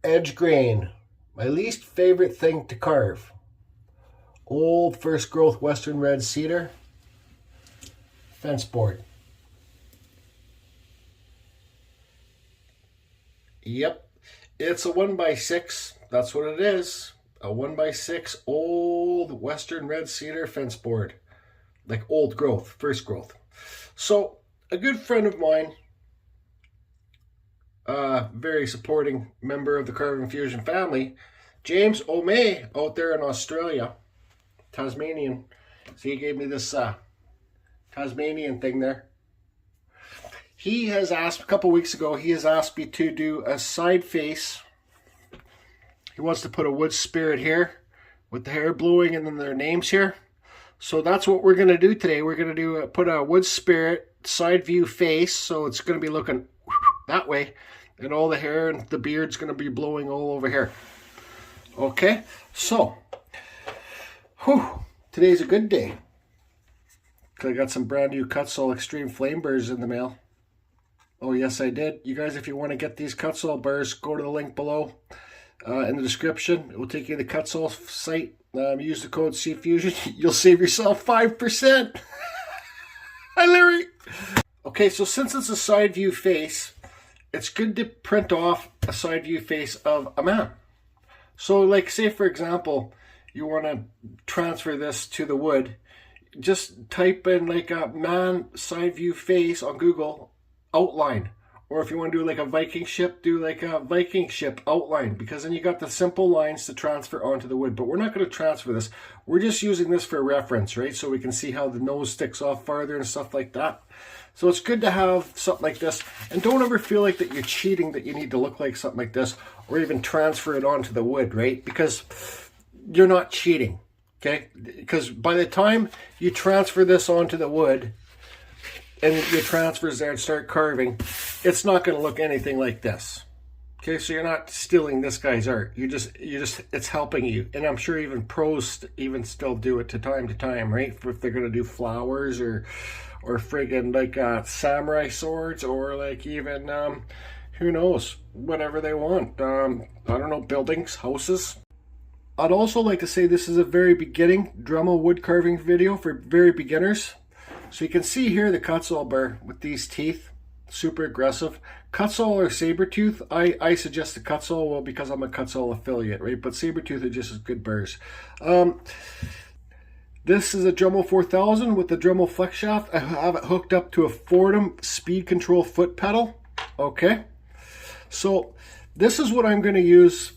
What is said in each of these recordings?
Edge grain, my least favorite thing to carve. Old first growth western red cedar fence board. Yep, it's a 1x6. That's what it is. A 1x6 old western red cedar fence board. Like old growth, first growth. So a good friend of mine, very supporting member of the Carve Fusion family, James O'May out there in Australia, Tasmanian. So he gave me this Tasmanian thing there. He has asked, a couple weeks ago, he has asked me to do a side face. He wants to put a wood spirit here with the hair blowing and then their names here. So that's what we're going to do today. We're going to do put a wood spirit side view face. So it's going to be looking that way. And all the hair and the beard's going to be blowing all over here. Okay, so today's a good day. I got some brand new Kutzall Extreme Flame Burs in the mail. Oh yes, I did. You guys, if you want to get these Kutzall burs, go to the link below in the description. It will take you to the Kutzall site. Use the code CFusion. You'll save yourself 5%. Hi, Larry. Okay, so since it's a side view face, it's good to print off a side view face of a man. So like, say for example, you want to transfer this to the wood, just type in like a man side view face on Google outline. Or if you want to do like a Viking ship, do like a Viking ship outline, because then you got the simple lines to transfer onto the wood. But we're not going to transfer this. We're just using this for reference, right? So we can see how the nose sticks off farther and stuff like that. So it's good to have something like this. And don't ever feel like that you're cheating, that you need to look like something like this, or even transfer it onto the wood, right? Because you're not cheating, okay? Because by the time you transfer this onto the wood, and your transfers there and start carving, it's not going to look anything like this. Okay, so you're not stealing this guy's art. You just, it's helping you. And I'm sure even pros even still do it to time, right? If they're going to do flowers or friggin' like samurai swords, or like even, who knows, whatever they want. I don't know, buildings, houses. I'd also like to say this is a very beginning Dremel wood carving video for very beginners. So you can see here the Kutzall burr with these teeth, super aggressive. Kutzall or Sabertooth, I suggest the Kutzall, well, because I'm a Kutzall affiliate, right? But Sabertooth are just as good burrs. This is a Dremel 4000 with the Dremel flex shaft. I have it hooked up to a Fordham speed control foot pedal. Okay, so this is what I'm going to use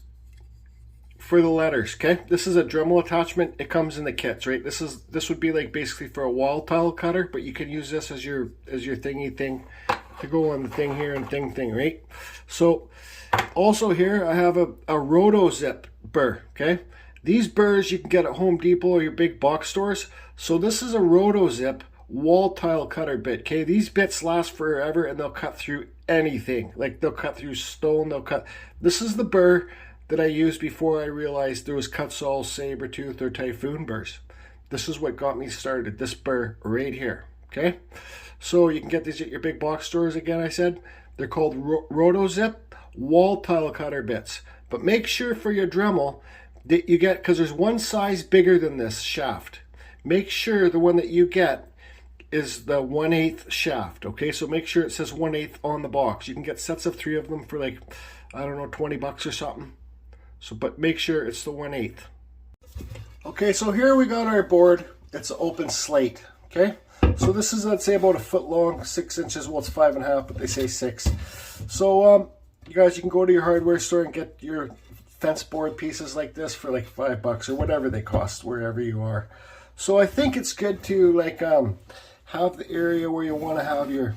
for the letters. Okay, this is a Dremel attachment. It comes in the kits, right? This would be like basically for a wall tile cutter, but you can use this as your thingy thing to go on the thing here and thing, right? So also here I have a roto zip burr. Okay, these burrs you can get at Home Depot or your big box stores. So this is a roto zip wall tile cutter bit. Okay, these bits last forever and they'll cut through anything. Like they'll cut through stone, they'll cut. This is the burr that I used before I realized there was Kutzall, Sabertooth, or Typhoon burrs. This is what got me started, this burr right here, okay? So you can get these at your big box stores again, I said. They're called RotoZip wall tile cutter bits. But make sure for your Dremel that you get, because there's one size bigger than this shaft. Make sure the one that you get is the 1/8 shaft, okay? So make sure it says 1/8 on the box. You can get sets of 3 of them for like, I don't know, 20 bucks or something. So, but make sure it's the 1/8. Okay, so here we got our board. It's an open slate, okay? So this is, let's say, about a foot long, 6 inches. Well, it's 5.5, but they say 6. So, you guys, you can go to your hardware store and get your fence board pieces like this for like $5 or whatever they cost, wherever you are. So I think it's good to like have the area where you want to have your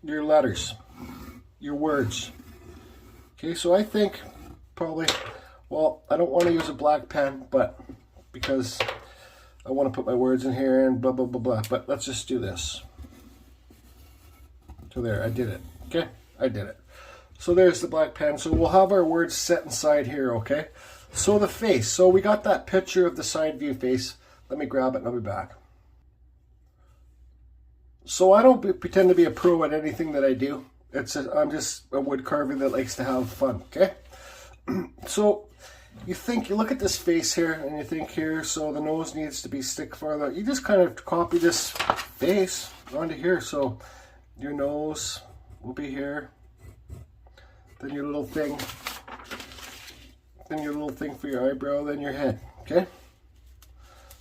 letters, your words. Okay, so I think probably, well, I don't want to use a black pen, but because I want to put my words in here and blah, blah, blah, blah. But let's just do this. So there, I did it. Okay, I did it. So there's the black pen. So we'll have our words set inside here, okay? So the face. So we got that picture of the side view face. Let me grab it and I'll be back. So I don't pretend to be a pro at anything that I do. I'm just a wood carver that likes to have fun, okay? So you look at this face here and you think here, so the nose needs to be stick farther. You just kind of copy this face onto here. So your nose will be here, then your little thing, for your eyebrow, then your head, okay?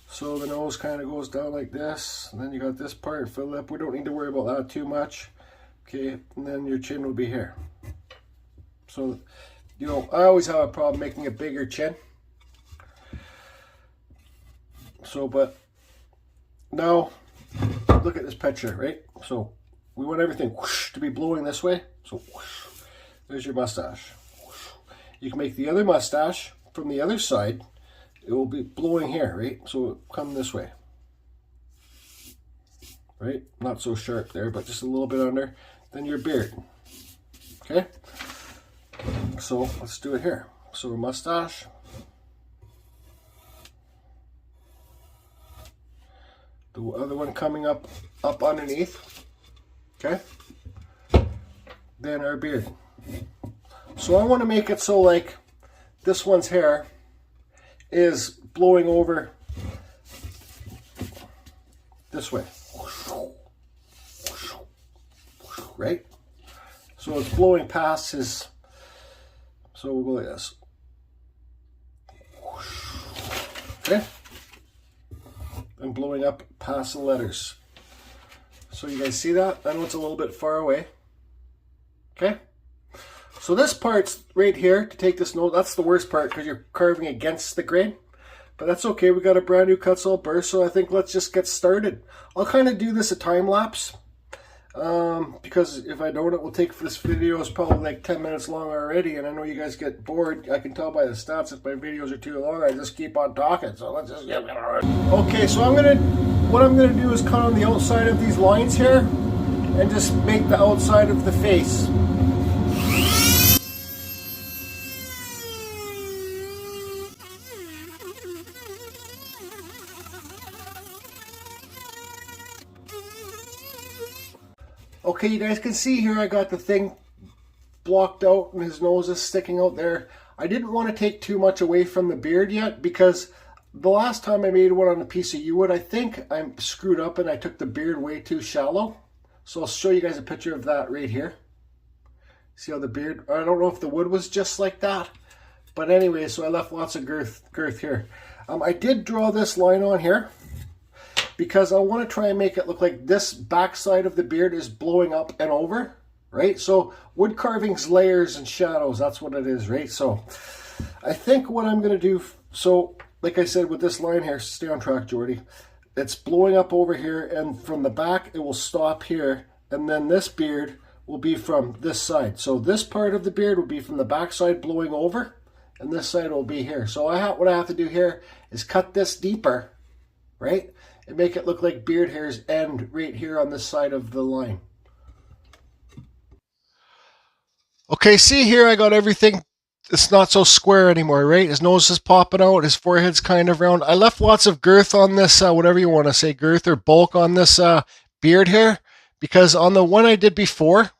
So the nose kind of goes down like this, and then you got this part for the lip. We don't need to worry about that too much, okay? And then your chin will be here. So, you know, I always have a problem making a bigger chin. So, but now, look at this picture, right? So, we want everything whoosh, to be blowing this way. So, whoosh, there's your mustache. Whoosh. You can make the other mustache from the other side. It will be blowing here, right? So, it'll come this way. Right? Not so sharp there, but just a little bit under. Then your beard. Okay? So, let's do it here. So, a mustache. The other one coming up underneath. Okay? Then our beard. So I want to make it so like this one's hair is blowing over this way. Right? So it's blowing past his, so we'll go like this. Okay? And blowing up past the letters. So you guys see that? I know it's a little bit far away. Okay? So this part's right here to take this note. That's the worst part because you're carving against the grain. But that's okay. We got a brand new Kutzall burr, so I think let's just get started. I'll kind of do this a time lapse. Because if I don't, it will take for this video is probably like 10 minutes long already, and I know you guys get bored. I can tell by the stats if my videos are too long, I just keep on talking. So let's just get started. Okay, so what I'm gonna do is cut on the outside of these lines here and just make the outside of the face. Okay, you guys can see here I got the thing blocked out and his nose is sticking out there. I didn't want to take too much away from the beard yet because the last time I made one on a piece of yew wood, I think I screwed up and I took the beard way too shallow. So I'll show you guys a picture of that right here. See how the beard, I don't know if the wood was just like that. But anyway, so I left lots of girth here. I did draw this line on here, because I want to try and make it look like this backside of the beard is blowing up and over, right? So wood carving's layers and shadows, that's what it is, right? So I think what I'm going to do, so like I said with this line here, stay on track, Jordy, it's blowing up over here, and from the back it will stop here, and then this beard will be from this side. So this part of the beard will be from the back side blowing over, and this side will be here. So what I have to do here is cut this deeper, right? And make it look like beard hairs end right here on this side of the line. Okay, see here I got everything. It's not so square anymore, right? His nose is popping out, his forehead's kind of round. I left lots of girth on this, whatever you want to say, girth or bulk on this beard hair, because on the one I did before,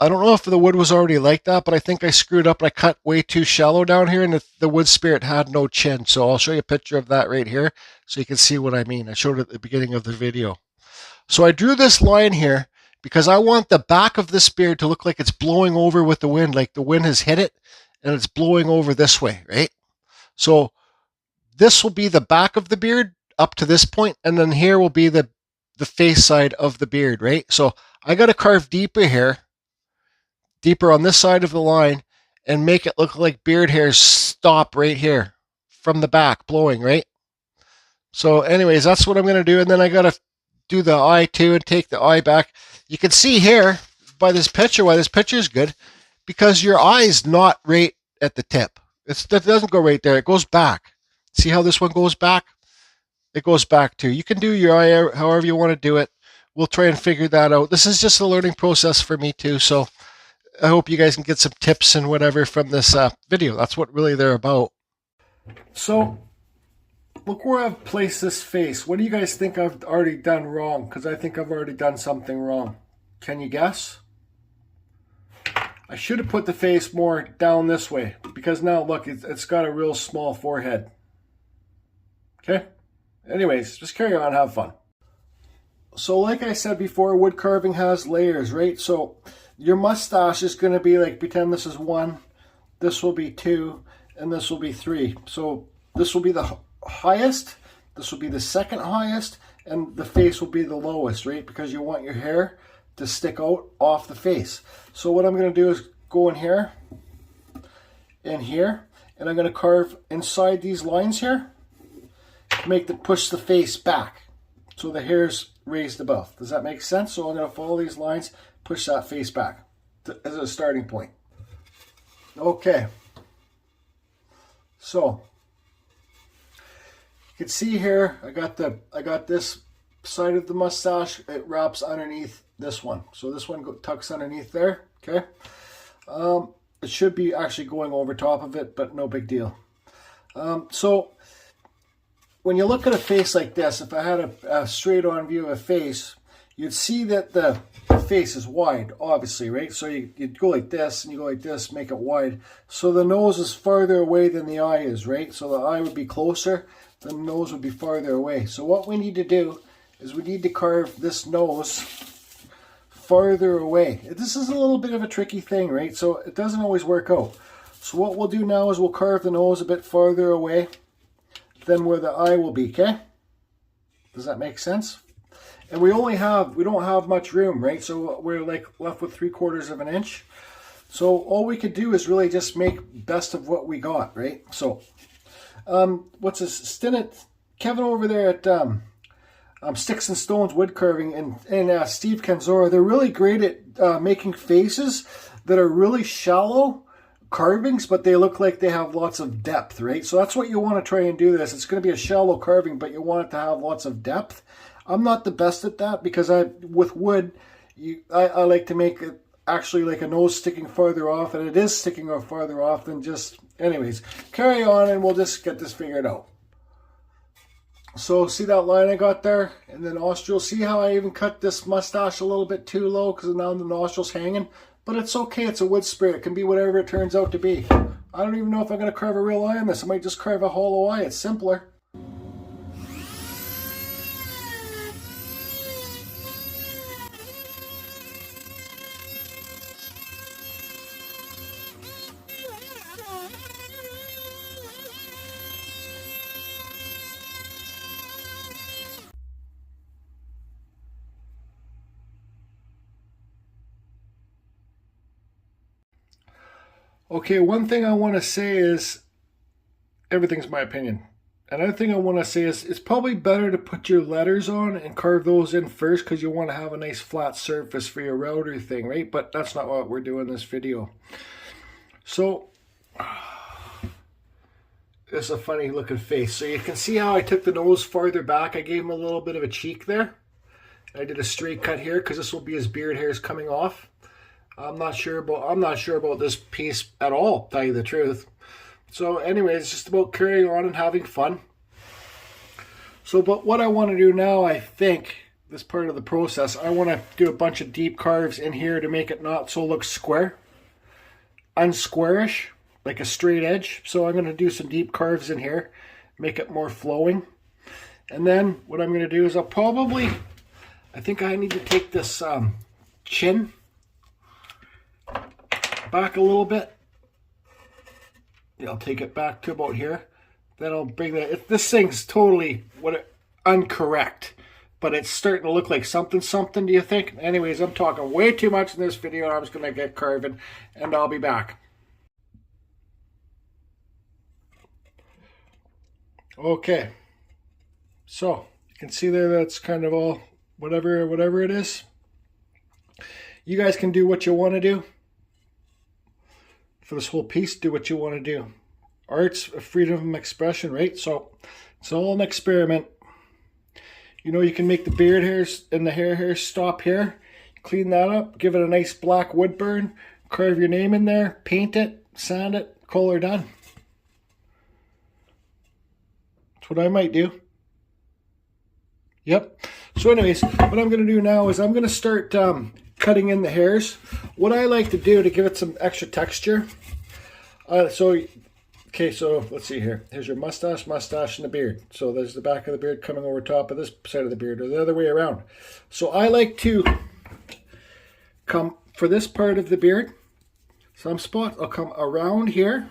I don't know if the wood was already like that, but I think I screwed up and I cut way too shallow down here, and the wood spirit had no chin. So I'll show you a picture of that right here so you can see what I mean. I showed it at the beginning of the video. So I drew this line here because I want the back of this beard to look like it's blowing over with the wind, like the wind has hit it and it's blowing over this way, right? So this will be the back of the beard up to this point, and then here will be the face side of the beard, right? So I got to carve deeper here, deeper on this side of the line, and make it look like beard hairs stop right here from the back blowing, right? So anyways, that's what I'm going to do, and then I got to do the eye too and take the eye back. You can see here by this picture why this picture is good, because your eye is not right at the tip. It doesn't go right there, it goes back. See how this one goes back? It goes back too. You can do your eye however you want to do it. We'll try and figure that out. This is just a learning process for me too, so I hope you guys can get some tips and whatever from this video. That's what really they're about. So, look where I've placed this face. What do you guys think I've already done wrong? Because I think I've already done something wrong. Can you guess? I should have put the face more down this way because now look, it's got a real small forehead. Okay? Anyways, just carry on, have fun. So like I said before, wood carving has layers, right? So your mustache is going to be like, pretend this is 1, this will be 2, and this will be 3. So this will be the highest, this will be the second highest, and the face will be the lowest, right? Because you want your hair to stick out off the face. So what I'm going to do is go in here, and I'm going to carve inside these lines here to push the face back so the hair's raised above. Does that make sense? So I'm going to follow these lines, push that face back as a starting point. Okay. So you can see here I got this side of the mustache. It wraps underneath this one. So this one tucks underneath there. Okay. It should be actually going over top of it, but no big deal. So when you look at a face like this, if I had a straight on view of a face, you'd see that the face is wide, obviously, right? So you'd go like this and you go like this, make it wide. So the nose is farther away than the eye is, right? So the eye would be closer, the nose would be farther away. So what we need to do is we need to carve this nose farther away. This is a little bit of a tricky thing, right? So it doesn't always work out. So what we'll do now is we'll carve the nose a bit farther away than where the eye will be, okay? Does that make sense? And we don't have much room, right? So we're like left with 3/4 of an inch. So all we could do is really just make best of what we got, right? So what's this? Kevin over there at Sticks and Stones Wood Carving and Steve Canzora, they're really great at making faces that are really shallow carvings, but they look like they have lots of depth, right? So that's what you want to try and do this. It's going to be a shallow carving, but you want it to have lots of depth. I'm not the best at that because with wood, I like to make it actually like a nose sticking farther off, and it is sticking farther off than just... Anyways, carry on and we'll just get this figured out. So see that line I got there? And the nostril. See how I even cut this mustache a little bit too low because now the nostril's hanging? But it's okay, it's a wood spirit. It can be whatever it turns out to be. I don't even know if I'm going to carve a real eye on this. I might just carve a hollow eye. It's simpler. Okay, one thing I want to say is, everything's my opinion. Another thing I want to say is, it's probably better to put your letters on and carve those in first because you want to have a nice flat surface for your router thing, right? But that's not what we're doing in this video. So, it's a funny looking face. So you can see how I took the nose farther back. I gave him a little bit of a cheek there. I did a straight cut here because this will be his beard hairs coming off. I'm not sure about this piece at all, to tell you the truth. So anyways, it's just about carrying on and having fun. So, but what I want to do now, I think, this part of the process, I want to do a bunch of deep carves in here to make it not so look square. Unsquarish, like a straight edge. So I'm going to do some deep carves in here, make it more flowing. And then what I'm going to do is I think I need to take this chin back a little bit. Yeah, I'll take it back to about here. Then I'll bring that. This thing's totally incorrect, but it's starting to look like something. Do you think? Anyways, I'm talking way too much in this video. I'm just gonna get carving, and I'll be back. Okay. So you can see there that's kind of all whatever it is. You guys can do what you want to do. For this whole piece, do what you want to do. Art's a freedom of expression, right? So it's all an experiment. You know, you can make the beard hairs and the hair hairs stop here. Clean that up, give it a nice black wood burn, carve your name in there, paint it, sand it, color done. That's what I might do. Yep. So anyways, what I'm going to do now is I'm going to start cutting in the hairs, what I like to do to give it some extra texture, okay, so let's see here. Here's your mustache, and the beard. So there's the back of the beard coming over top of this side of the beard, or the other way around. So I like to come for this part of the beard, some spots, I'll come around here,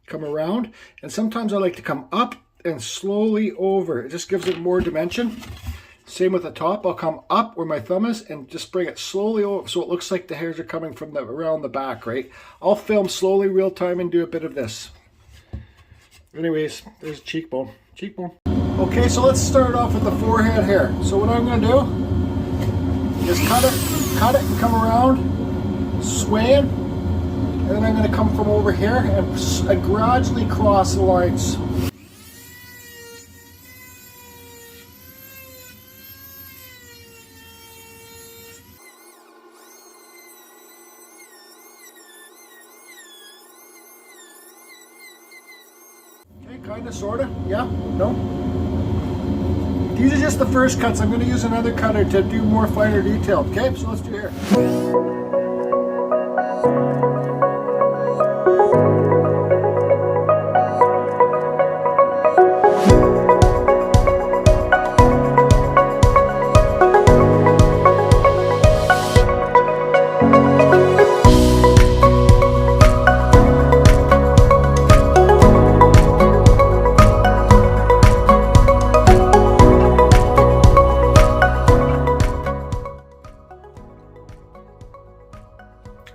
come around, and sometimes I like to come up and slowly over. It just gives it more dimension. Same with the top. I'll come up where my thumb is and just bring it slowly over so it looks like the hairs are coming from around the back, right? I'll film slowly, real time, and do a bit of this. Anyways, there's a cheekbone. Okay, so let's start off with the forehead hair. So what I'm going to do is cut it and come around, swaying, and then I'm going to come from over here and gradually cross the lines. Kind of, sort of, yeah, no. These are just the first cuts. I'm going to use another cutter to do more finer detail. Okay, so let's do here.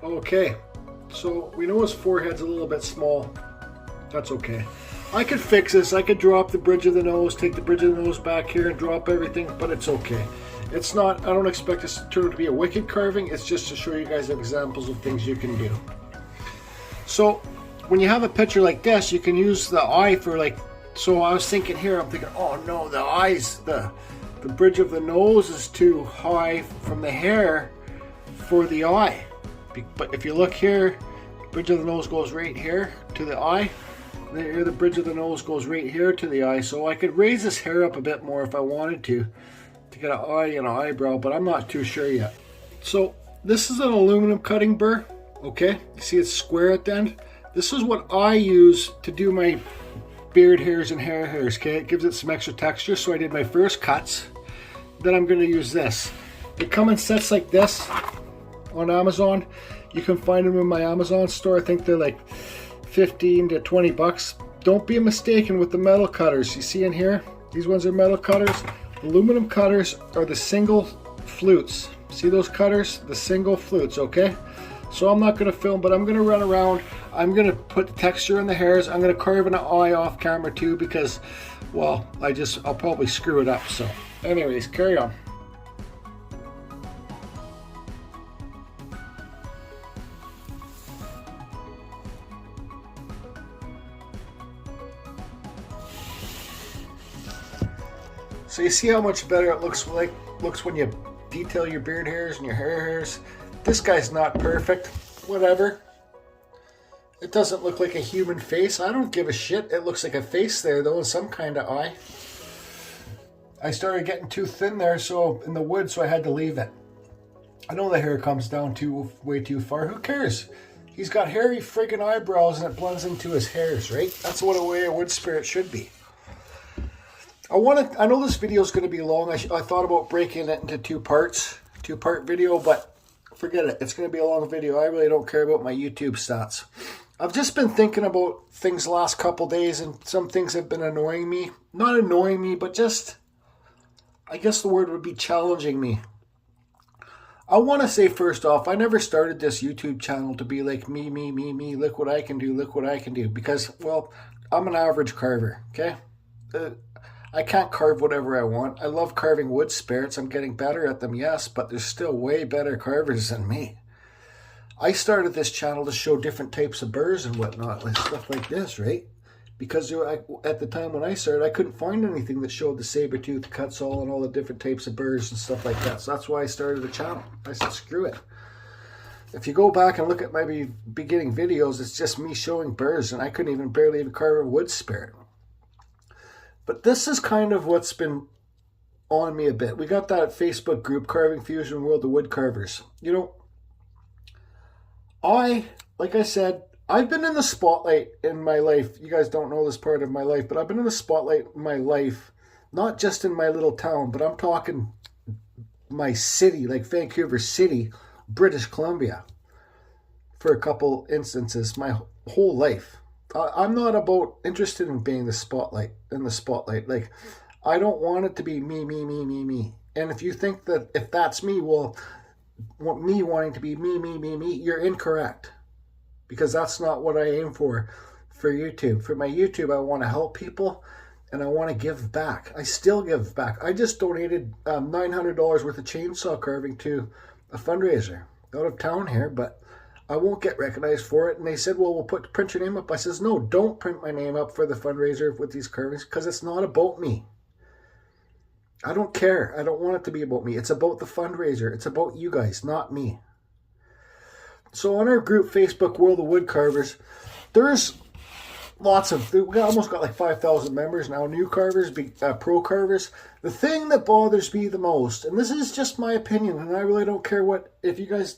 Okay, so we know his forehead's a little bit small. That's okay. I could fix this. I could drop the bridge of the nose, take the bridge of the nose back here and drop everything, but it's okay. It's not, I don't expect this to turn out to be a wicked carving. It's just to show you guys examples of things you can do. So when you have a picture like this, you can use the eye for like, so I was thinking here, I'm thinking, oh no, the eyes, the bridge of the nose is too high from the hair for the eye. But if you look here, the bridge of the nose goes right here to the eye. Here the bridge of the nose goes right here to the eye. So I could raise this hair up a bit more if I wanted to get an eye and an eyebrow, but I'm not too sure yet. So this is an aluminum cutting burr, okay? You see it's square at the end? This is what I use to do my beard hairs and hair hairs, okay? It gives it some extra texture, so I did my first cuts. Then I'm gonna use this. They come in sets like this on Amazon. You can find them in my Amazon store. I think they're like 15 to 20 bucks. Don't be mistaken with the metal cutters. You see in here, these ones are metal cutters. Aluminum cutters are the single flutes. See those cutters? The single flutes, okay? So I'm not going to film, but I'm going to run around. I'm going to put the texture in the hairs. I'm going to carve an eye off camera too because, well, I'll probably screw it up. So anyways, carry on. So you see how much better it looks when you detail your beard hairs and your hair hairs. This guy's not perfect, whatever. It doesn't look like a human face. I don't give a shit. It looks like a face there though, and some kind of eye. I started getting too thin there, so in the wood, so I had to leave it. I know the hair comes down way too far. Who cares? He's got hairy friggin' eyebrows and it blends into his hairs, right? That's what a way a wood spirit should be. I know this video is going to be long. I thought about breaking it into two-part video, but forget it. It's going to be a long video. I really don't care about my YouTube stats. I've just been thinking about things the last couple days, and some things have been annoying me. Not annoying me, but just, I guess the word would be challenging me. I want to say first off, I never started this YouTube channel to be like me, look what I can do, because, well, I'm an average carver, okay? I can't carve whatever I want. I love carving wood spirits. I'm getting better at them, yes, but there's still way better carvers than me. I started this channel to show different types of burrs and whatnot, like stuff like this, right? Because at the time when I started, I couldn't find anything that showed the saber-tooth, Kutzall, and all the different types of burrs and stuff like that. So that's why I started the channel. I said, screw it. If you go back and look at my beginning videos, it's just me showing burrs, and I couldn't barely even carve a wood spirit. But this is kind of what's been on me a bit. We got that Facebook group, Carving Fusion World of Wood Carvers. You know, like I said, I've been in the spotlight in my life. You guys don't know this part of my life, but I've been in the spotlight in my life, not just in my little town, but I'm talking my city, like Vancouver City, British Columbia, for a couple instances, my whole life. I'm not about interested in being in the spotlight. Like, I don't want it to be me, me, me, me, me. And if you think that if that's me, well, me wanting to be me, me, me, me, you're incorrect. Because that's not what I aim for YouTube. For my YouTube, I want to help people and I want to give back. I still give back. I just donated $900 worth of chainsaw carving to a fundraiser out of town here, but I won't get recognized for it. And they said, well, we'll print your name up. I says, no, don't print my name up for the fundraiser with these carvings because it's not about me. I don't care. I don't want it to be about me. It's about the fundraiser. It's about you guys, not me. So on our group, Facebook World of Wood Carvers, there's lots of, we almost got like 5,000 members now, new carvers, pro carvers. The thing that bothers me the most, and this is just my opinion, and I really don't care what, if you guys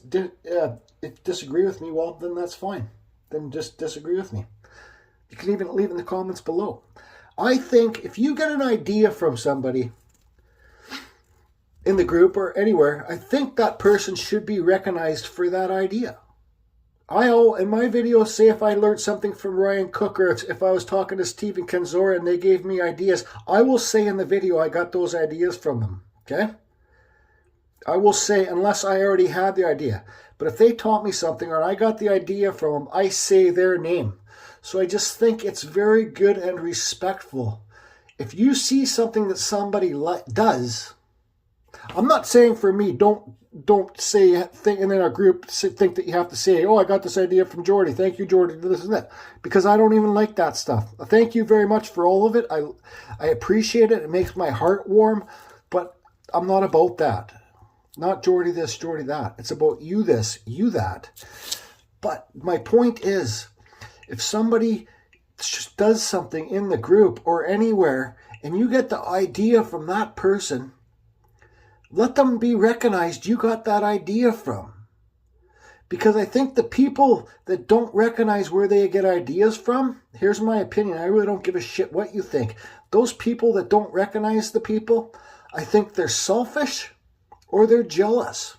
disagree with me, well, then that's fine. Then just disagree with me. You can even leave in the comments below. I think if you get an idea from somebody in the group or anywhere, I think that person should be recognized for that idea. In my videos, say if I learned something from Ryan Cook or if I was talking to Stephen Kenzora and they gave me ideas, I will say in the video I got those ideas from them, okay? I will say, unless I already had the idea. But if they taught me something or I got the idea from them, I say their name. So I just think it's very good and respectful. If you see something that somebody does, I'm not saying for me, don't say thing in our group think that you have to say, oh, I got this idea from Jordy. Thank you, Jordy, this and that. Because I don't even like that stuff. Thank you very much for all of it. I appreciate it. It makes my heart warm. But I'm not about that. Not Jordy this, Jordy that. It's about you this, you that. But my point is, if somebody does something in the group or anywhere and you get the idea from that person, let them be recognized you got that idea from. Because I think the people that don't recognize where they get ideas from, here's my opinion, I really don't give a shit what you think. Those people that don't recognize the people, I think they're selfish or they're jealous.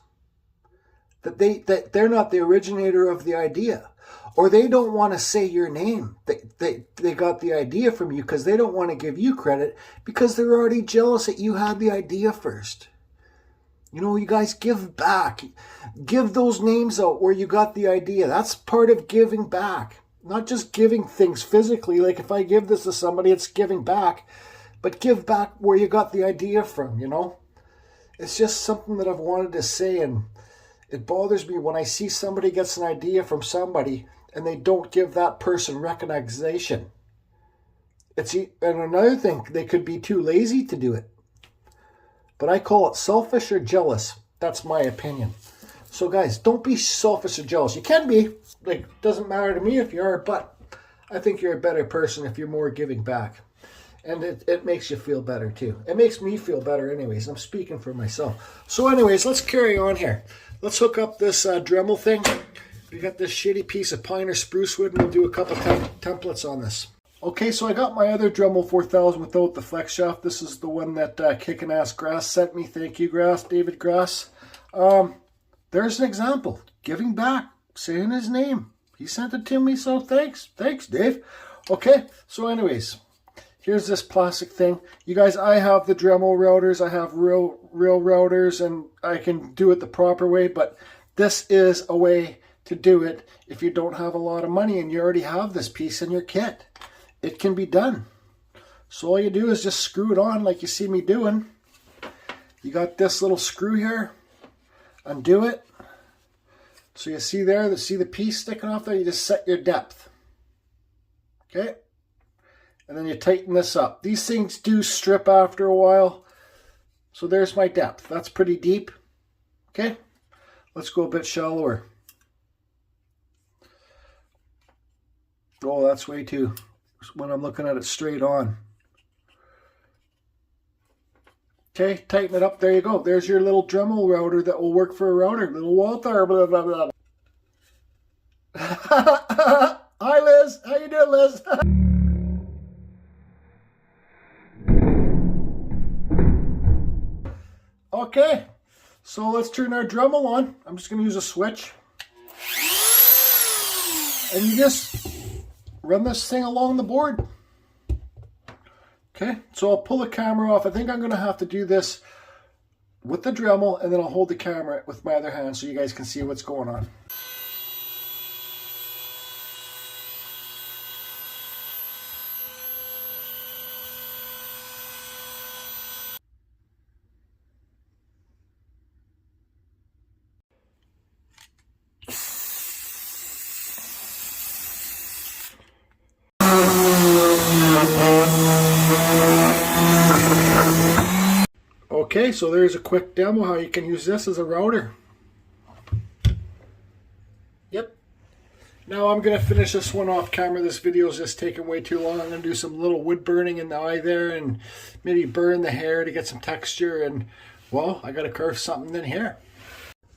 That they're not the originator of the idea. Or they don't want to say your name. They got the idea from you because they don't want to give you credit because they're already jealous that you had the idea first. You know, you guys give back. Give those names out where you got the idea. That's part of giving back. Not just giving things physically. Like if I give this to somebody, it's giving back. But give back where you got the idea from, you know. It's just something that I've wanted to say. And it bothers me when I see somebody gets an idea from somebody and they don't give that person recognition. And another thing, they could be too lazy to do it. But I call it selfish or jealous. That's my opinion. So guys, don't be selfish or jealous. You can be. Like, doesn't matter to me if you are, but I think you're a better person if you're more giving back. And it makes you feel better too. It makes me feel better anyways. I'm speaking for myself. So anyways, let's carry on here. Let's hook up this Dremel thing. We got this shitty piece of pine or spruce wood and we'll do a couple templates on this. Okay, so I got my other Dremel 4000 without the flex shaft. This is the one that Kickin' Ass Grass sent me. Thank you, Grass, David Grass. There's an example. Giving back, saying his name. He sent it to me, so thanks. Thanks, Dave. Okay, so anyways, here's this plastic thing. You guys, I have the Dremel routers. I have real routers, and I can do it the proper way, but this is a way to do it if you don't have a lot of money and you already have this piece in your kit. It can be done. So all you do is just screw it on like you see me doing. You got this little screw here. Undo it. So you see there, see the piece sticking off there? You just set your depth. Okay? And then you tighten this up. These things do strip after a while. So there's my depth. That's pretty deep. Okay? Let's go a bit shallower. Oh, that's way too... when I'm looking at it straight on. Okay, tighten it up. There you go. There's your little Dremel router that will work for a router. Little Walter, blah, blah, blah. Hi, Liz. How you doing, Liz? Okay, so let's turn our Dremel on. I'm just going to use a switch. And you just run this thing along the board. Okay, so I'll pull the camera off. I think I'm going to have to do this with the Dremel, and then I'll hold the camera with my other hand so you guys can see what's going on. Okay, so there's a quick demo how you can use this as a router. Yep. Now I'm going to finish this one off camera. This video is just taking way too long. I'm going to do some little wood burning in the eye there and maybe burn the hair to get some texture. And, well, I got to carve something in here.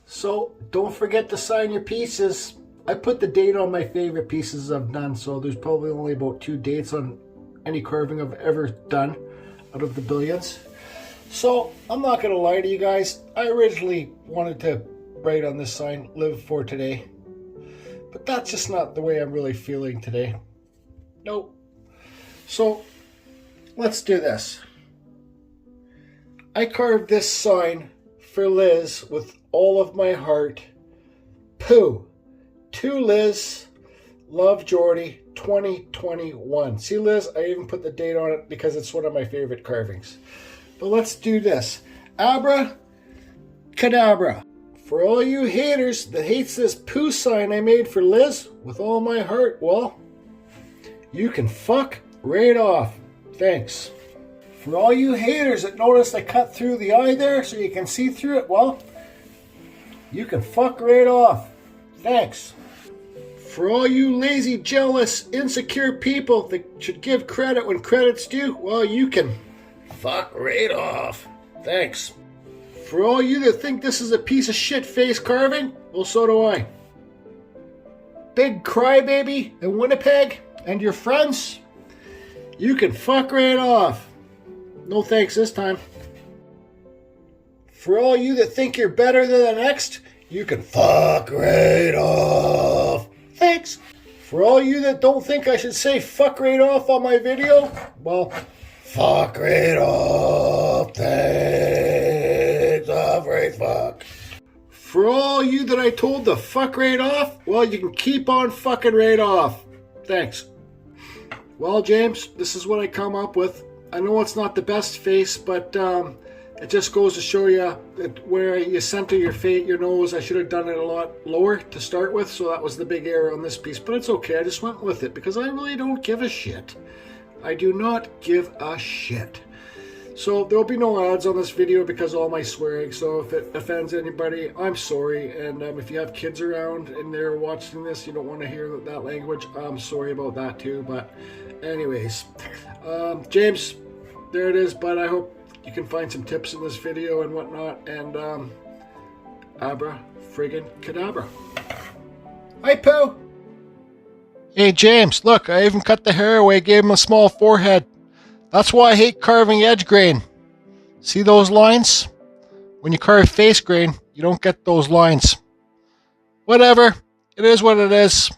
So don't forget to sign your pieces. I put the date on my favorite pieces I've done, so there's probably only about 2 dates on any carving I've ever done out of the billions. So I'm not going to lie to you guys. I originally wanted to write on this sign, live for today. But that's just not the way I'm really feeling today. Nope. So let's do this. I carved this sign for Liz with all of my heart. Pooh. To Liz, love Jordy, 2021. See, Liz, I even put the date on it because it's one of my favorite carvings. But let's do this. Abra Cadabra. For all you haters that hates this poo sign I made for Liz with all my heart, well, you can fuck right off. Thanks. For all you haters that noticed I cut through the eye there so you can see through it, well, you can fuck right off. Thanks. For all you lazy, jealous, insecure people that should give credit when credit's due, well, you can fuck right off. Thanks. For all you that think this is a piece of shit face carving, well, so do I. Big crybaby in Winnipeg and your friends, you can fuck right off. No thanks this time. For all you that think you're better than the next, you can fuck right off. Thanks. For all you that don't think I should say fuck right off on my video, well, fuck right off. Thanks. Off right fuck. For all you that I told to fuck right off, well, you can keep on fucking right off. Thanks. Well, James, this is what I come up with. I know it's not the best face, but it just goes to show you that where you center your nose, I should have done it a lot lower to start with, so that was the big error on this piece. But it's okay, I just went with it because I really don't give a shit. I do not give a shit. So there'll be no ads on this video because of all my swearing, so if it offends anybody, I'm sorry. And if you have kids around and they're watching this, you don't want to hear that language, I'm sorry about that too. But anyways, James, there it is, but I hope you can find some tips in this video and whatnot, and abra friggin' cadabra. Hi, Pooh! Hey, James, look, I even cut the hair away, gave him a small forehead. That's why I hate carving edge grain. See those lines? When you carve face grain, you don't get those lines. Whatever, it is what it is.